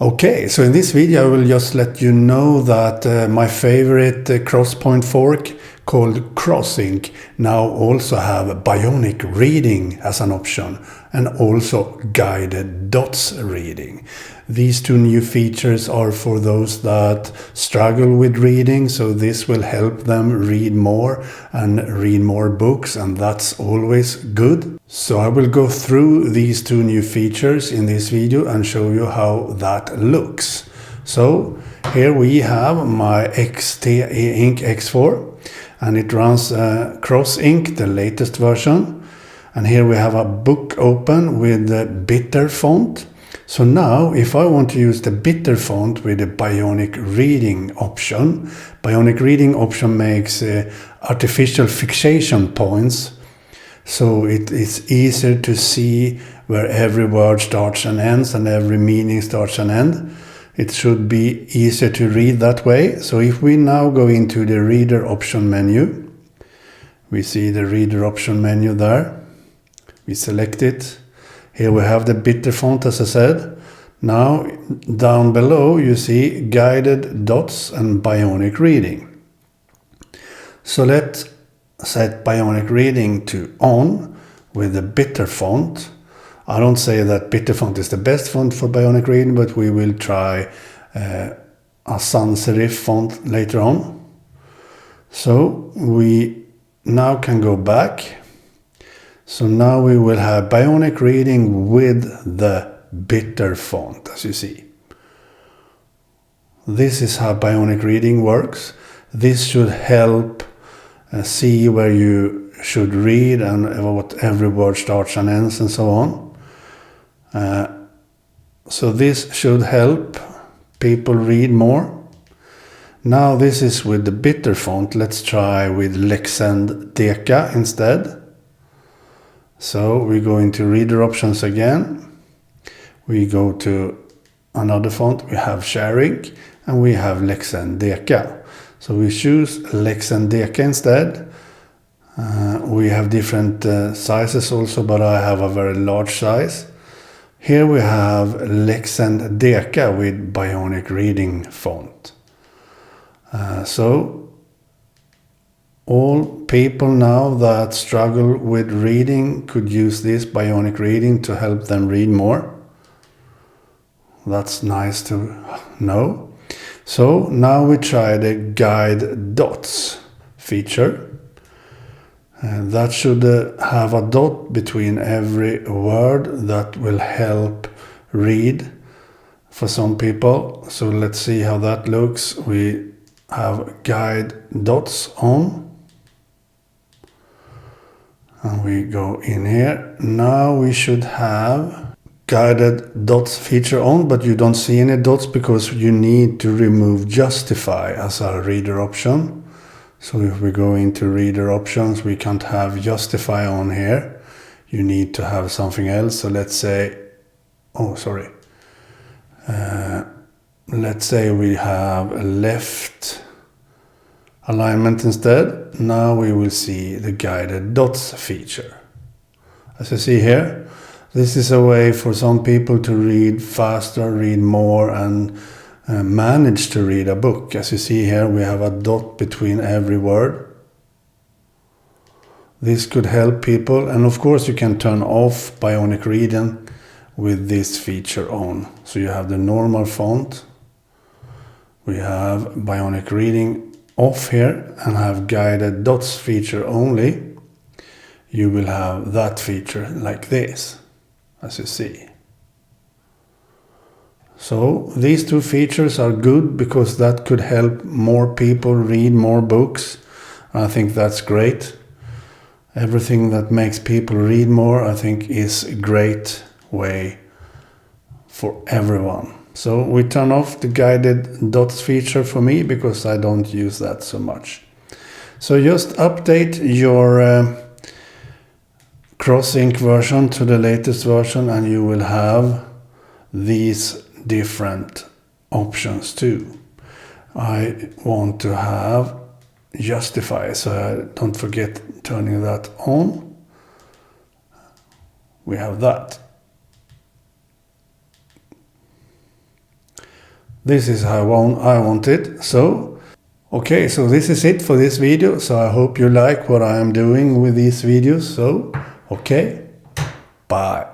Okay, so in this video I will just let you know that my favorite Crosspoint fork called CrossInk now also have Bionic Reading as an option and also guided dots reading. These two new features are for those that struggle with reading, so this will help them read more and read more books, and that's always good. So I will go through these two new features in this video and show you how that looks. So here we have my XTEINK X4 and it runs CrossInk, the latest version. And here we have a book open with the bitter font. So now if I want to use the bitter font with the Bionic Reading option, Bionic Reading option makes artificial fixation points, so it is easier to see where every word starts and ends and every meaning starts and ends. It should be easier to read that way. So if we now go into the reader option menu, we see the reader option menu there. We select it. Here we have the bitter font, as I said. Now down below you see guided dots and Bionic Reading. So let's set Bionic Reading to on with the bitter font. I don't say that bitter font is the best font for Bionic Reading, but we will try a sans serif font later on. So we now can go back. So now we will have Bionic Reading with the bitter font, as you see. This is how Bionic Reading works. This should help see where you should read and what every word starts and ends and so on. So this should help people read more. Now this is with the bitter font. Let's try with XTEINK instead. So we go into reader options again. We go to another font. We have sharing and we have XTEINK. So we choose XTEINK instead. We have different sizes also, but I have a very large size. Here we have XTEINK with Bionic Reading font. So all people now that struggle with reading could use this Bionic Reading to help them read more. That's nice to know. So now we try the guide dots feature. That should have a dot between every word. That will help read for some people. So let's see how that looks. We have guide dots on. And we go in here. Now we should have guided dots feature on, but you don't see any dots because you need to remove justify as a reader option. So if we go into reader options, we can't have justify on here. You need to have something else. So let's say, let's say we have left alignment instead. Now we will see the guided dots feature. As you see here, this is a way for some people to read faster, read more, and manage to read a book. As you see here, we have a dot between every word. This could help people, and of course you can turn off Bionic Reading with this feature on. So you have the normal font. We have Bionic Reading off here and have guided dots feature only. You will have that feature like this, as you see. So these two features are good because that could help more people read more books. I think that's great. Everything that makes people read more, I think, is a great way for everyone. So we turn off the guided dots feature for me because I don't use that so much. So just update your CrossInk version to the latest version and you will have these different options too. I want to have justify, so don't forget turning that on. We have that. This is how I want it. So, okay, so this is it for this video. So I hope you like what I am doing with these videos. So, okay, bye.